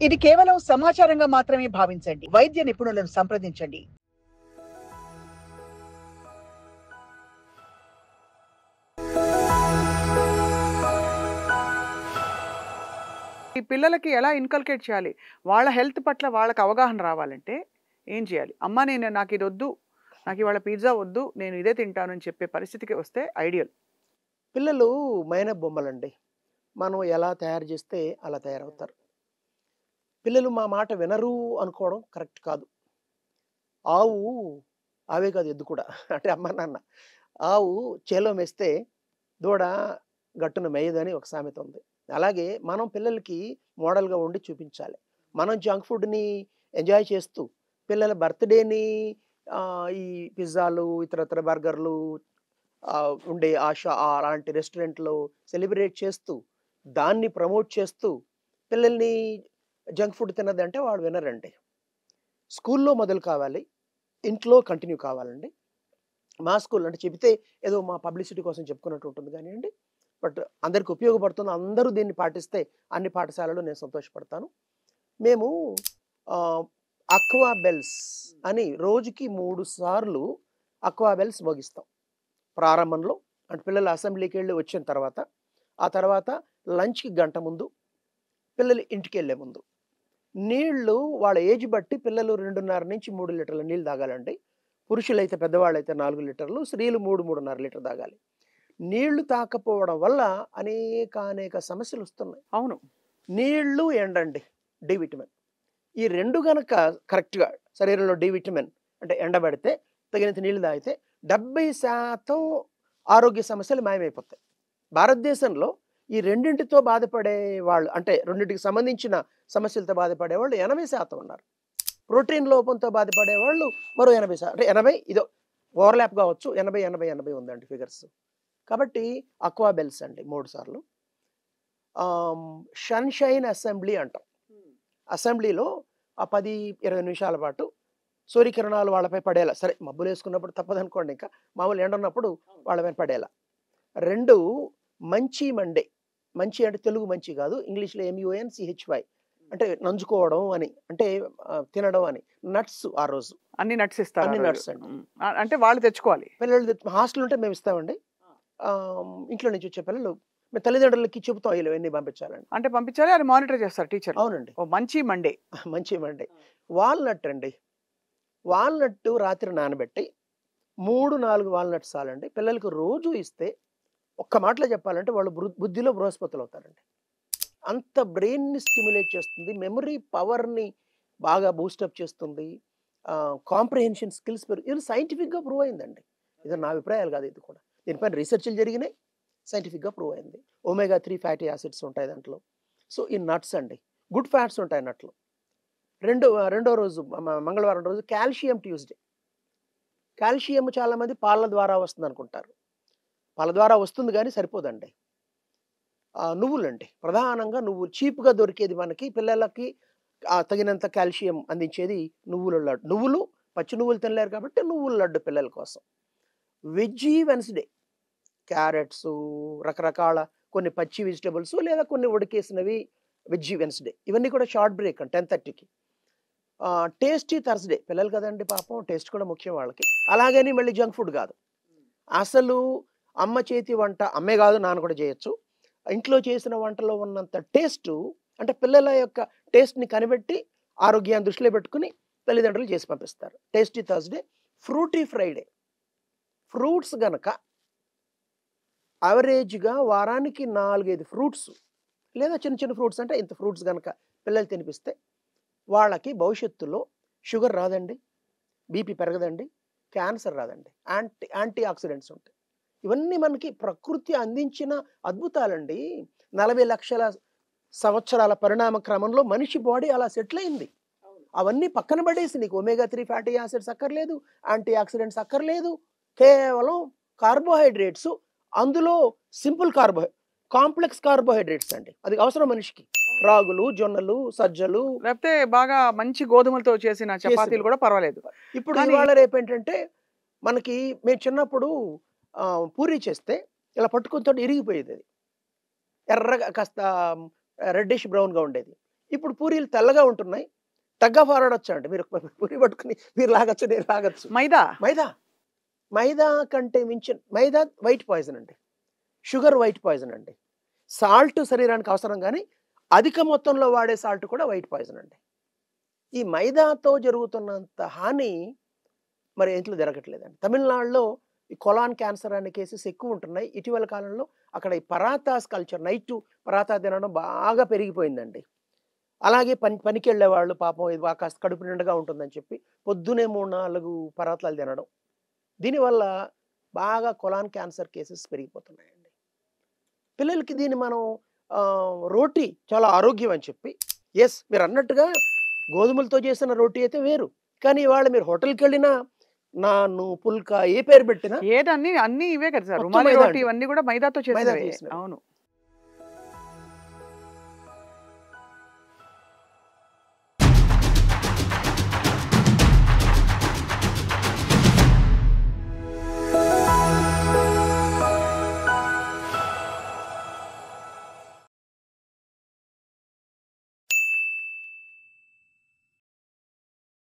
ఇది కేవలం సమాచారంగా మాత్రమే భావించండి. వైద్య నిపుణులను సంప్రదించండి. ఈ పిల్లలకి ఎలా ఇన్కల్కేట్ చేయాలి? వాళ్ళ హెల్త్ పట్ల వాళ్ళకి అవగాహన రావాలంటే ఏం చేయాలి? అమ్మ నేను నాకిదొద్దు, నాకివాళ పిజ్జా వద్దు, నేను ఇదే తింటాను అని చెప్పే పరిస్థితికి వస్తే ఐడియల్. పిల్లలు మైనపు బొమ్మలండి. మనం ఎలా తయారు చేస్తే అలా తయారవుతారు. పిల్లలు మా మాట వినరు అనుకోవడం కరెక్ట్ కాదు. ఆవు ఆవే కాదు ఎద్దు కూడా. అంటే అమ్మ, నాన్న. ఆవు చేలో మేస్తే దూడ గట్టున మేయదని ఒక సామెత ఉంది. అలాగే మనం పిల్లలకి మోడల్‌గా ఉండి చూపించాలి. మనం జంక్ ఫుడ్‌ని ఎంజాయ్ చేస్తూ పిల్లల బర్త్‌డేని ఈ పిజ్జాలు, ఇతరత్ర బర్గర్‌లు ఉండే అలాంటి రెస్టారెంట్‌లో సెలబ్రేట్ చేస్తూ, దాన్ని ప్రమోట్ చేస్తూ, పిల్లల్ని జంక్ ఫుడ్ తినదంటే వాళ్ళు వినరండి. స్కూల్‌లో మొదలు కావాలి. ఇంట్లో కంటిన్యూ కావాలండి. మా స్కూల్ అంటే చెబితే ఏదో మా పబ్లిసిటీ కోసం చెప్పుకున్నట్టు ఉంటుంది గానీయండి. బట్ అందరికి ఉపయోగపడుతుంది. అందరూ దీన్ని పాటిస్తే అన్ని పాఠశాలలు నేను సంతోషపడతాను. మేము ఆహ్, అక్వా బెల్స్ అని రోజుకి 3 సార్లు అక్వా బెల్స్ మోగిస్తాం. ప్రారంభంలో అంటే పిల్లలు అసెంబ్లీకెళ్ళి వచ్చిన తర్వాత, ఆ తర్వాత లంచ్‌కి గంట ముందు, పిల్లలు ఇంటికెళ్ళే ముందు. నీళ్ళు వాళ్ళ ఏజ్ బట్టి పిల్లలు 2.5-3 లీటర్ల నీళ్ళు తాగాలండి. పురుషులైతే పెద్దవాళ్ళైతే 4 లీటర్లు, స్త్రీలు 3-3.5 లీటర్ తాగాలి. నీళ్లు తాగకపోవడం వల్ల అనేక సమస్యలొస్తున్నాయి. అవును. నీళ్ళు, ఎండండి. D vitamin. ఈ 2 గనక కరెక్ట్‌గా శరీరంలో డి విటమిన్ అంటే ఎండబెడితే, తగినంత నీళ్లు తాగితే 70% ఆరోగ్య సమస్యలు మాయమైపోతాయి. భారతదేశంలో ఈ రెండింటితో బాధపడే వాళ్ళు అంటే రెండిటికి సంబంధించిన సమస్యలతో బాధపడేవాళ్ళు 80% ఉన్నారు. ప్రోటీన్ లోపంతో బాధపడేవాళ్ళు మరో 80% అంటే 80 ఇదో ఓవర్‌లాప్ కావచ్చు. 80, 80, 80 ఉందండి ఫిగర్స్. కాబట్టి అక్వా బెల్స్ అండి 3 సార్లు. సన్‌షైన్ అసెంబ్లీ అంటాం. అసెంబ్లీలో ఆ 10, 20 నిమిషాల పాటు సూర్యకిరణాలు వాళ్ళపై పడేలా. సరే మబ్బులేసుకున్నప్పుడు తప్పదనుకోండి ఇంకా. మామూలు ఎండున్నప్పుడు వాళ్ళ మీద పడేలా. 2 మంచి మండే. మంచి అంటే తెలుగు మంచి కాదు. ఇంగ్లీష్‌లో MUNCHY అంటే నంజుకోవడం అని. అంటే తినడం అని. నట్స్ ఆ రోజు. అన్ని నట్స్ ఇస్తారు ఆ అన్ని రోజు. నట్స్ అండి. అంటే వాళ్ళు తెచ్చుకోవాలి. పిల్లలు హాస్టల్ ఉంటే మేము ఇస్తామండి. ఇంట్లో నుంచి వచ్చే పిల్లలు మేము తల్లిదండ్రులకి చెబుతాం ఇవన్నీ పంపించాలని. అంటే పంపించాలి, అది మానిటర్ చేస్తారు టీచర్లు. అవునండి. ఓహ్! మంచి మండే. మంచి మండే. వాల్‌నట్ అండి. వాల్‌నట్ రాత్రి నానబెట్టి 3, 4 వాల్‌నట్స్ చాలండి. పిల్లలకి రోజు ఇస్తే ఒక్క మాటలో చెప్పాలంటే వాళ్ళు బుద్ధిలో బృహస్పతులవుతారండి. అంత బ్రెయిన్‌ని స్టిమ్యులేట్ చేస్తుంది. మెమరీ పవర్‌ని బాగా బూస్టప్ చేస్తుంది. కాంప్రిహెన్షన్ స్కిల్స్ ఇది సైంటిఫిక్‌గా ప్రూవ్ అయిందండి. ఇది నా అభిప్రాయాలు కాదు ఇది కూడా. దీనిపైన రిసర్చ్‌లు జరిగినాయి. సైంటిఫిక్‌గా ప్రూవ్ అయింది. ఒమేగా 3 ఫ్యాటీ యాసిడ్స్ ఉంటాయి దాంట్లో. సో, ఈ నట్స్ అండి. గుడ్ ఫ్యాట్స్ ఉంటాయి నట్‌లో. రెండో రోజు మంగళవారం రోజు కాల్షియం ట్యూస్‌డే. కాల్షియం చాలామంది పాల ద్వారా వస్తుందనుకుంటారు. పాల ద్వారా వస్తుంది గానీ సరిపోదండి. నువ్వులండి. ప్రధానంగా నువ్వులు చీప్‌గా దొరికేది మనకి పిల్లలకి తగినంత కాల్షియం అందించేది నువ్వుల లడ్డు. నువ్వులు, పచ్చి నువ్వులు తినలేరు కాబట్టి నువ్వుల లడ్డు పిల్లల కోసం. Veggie Wednesday. క్యారెట్సు, రకరకాల కొన్ని పచ్చి వెజిటబుల్స్ లేదా కొన్ని ఉడికేసినవి వెజ్జీ వెన్స్‌డే. ఇవన్నీ కూడా షార్ట్ బ్రేక్ అండి 10:30కి. Tasty Thursday. పిల్లలు కదండీ పాపం టేస్ట్ కూడా ముఖ్యం వాళ్ళకి. అలాగని మళ్ళీ జంక్ ఫుడ్ కాదు. అసలు అమ్మ చేతి వంట అమ్మే కాదు నాన్న కూడా చేయొచ్చు. ఇంట్లో చేసిన వంటలో ఉన్నంత టేస్టు అంటే పిల్లల యొక్క టేస్ట్‌ని కనిపెట్టి ఆరోగ్యాన్ని దృష్టిలో పెట్టుకొని తల్లిదండ్రులు చేసి పంపిస్తారు. Tasty Thursday, fruity Friday. Fruits గనక యావరేజ్‌గా వారానికి 4, 5 ఫ్రూట్స్ లేదా చిన్న చిన్న ఫ్రూట్స్ అంటే ఇంత ఫ్రూట్స్ గనక పిల్లలు తినిపిస్తే వాళ్ళకి భవిష్యత్తులో షుగర్ రాదండి. బీపీ పెరగదండి. క్యాన్సర్ రాదండి. యాంటీ ఆక్సిడెంట్స్ ఉంటాయి. ఇవన్నీ మనకి ప్రకృతి అందించిన అద్భుతాలండి. 40 లక్షల సంవత్సరాల పరిణామ క్రమంలో మనిషి బాడీ అలా సెటిల్ అయింది. అవన్నీ పక్కన పడేసి నీకు ఒమేగా 3 ఫ్యాటీ యాసిడ్స్ అక్కర్లేదు. యాంటీ ఆక్సిడెంట్స్ అక్కర్లేదు. కేవలం కార్బోహైడ్రేట్స్ అందులో సింపుల్ కాంప్లెక్స్ కార్బోహైడ్రేట్స్ అండి. అది అవసరం మనిషికి. రాగులు, జొన్నలు, సజ్జలు లేకపోతే బాగా మంచి గోధుమలతో చేసిన చపాతీలు చేసినవి. కూడా పర్వాలేదు. ఇప్పుడు కానీ ఇవాళ రేపేంటంటే మనకి మేము చిన్నప్పుడు పూరి చేస్తే ఇలా పట్టుకొనితోటి ఇరిగిపోయేదది. ఎర్రగా కాస్త రెడ్డిష్ బ్రౌన్‌గా ఉండేది. ఇప్పుడు పూరీలు తెల్లగా ఉంటున్నాయి. టగ్ ఆఫ్ వార్ ఆడొచ్చండి. మీరు పూరి పట్టుకుని మీరు లాగొచ్చు, నేను లాగొచ్చు. మైదా మైదా మైదా కంటే మించిన మైదా వైట్ పాయిజన్ అండి. షుగర్ వైట్ పాయిజన్ అండి. సాల్ట్ శరీరానికి అవసరం కానీ అధిక మొత్తంలో వాడే సాల్ట్ కూడా వైట్ పాయిజన్ అండి. ఈ మైదాతో జరుగుతున్నంత హాని మరి ఇంట్లో జరగట్లేదండి. తమిళనాడులో ఈ కొలాన్ క్యాన్సర్ అనే కేసెస్ ఎక్కువ ఉంటున్నాయి. ఇటీవల కాలంలో అక్కడ ఈ పరాతాస్ కల్చర్, నైట్ పరాతా తినడం బాగా పెరిగిపోయిందండి. అలాగే పనికి వెళ్ళేవాళ్ళు పాపం ఇది కాస్త కడుపు నిండుగా ఉంటుందని చెప్పి పొద్దునే 3-4 పరాతాలు తినడం. దీనివల్ల బాగా కొలాన్ క్యాన్సర్ కేసెస్ పెరిగిపోతున్నాయండి. పిల్లలకి దీన్ని మనం రోటీ చాలా ఆరోగ్యం అని చెప్పి, ఎస్ మీరు అన్నట్టుగా గోధుమలతో చేసిన రోటీ అయితే వేరు. కానీ ఇవాళ మీరు హోటల్కి వెళ్ళినా నాను పుల్కా ఏ పేరు పెట్టినా ఏదన్నీ అన్ని ఇవే కదా సార్. మొత్తం రుమాలి మైదా రోటీ అండి. ఇవన్నీ కూడా మైదాతో మైదా చేసినవే. చేసినవి. అవును.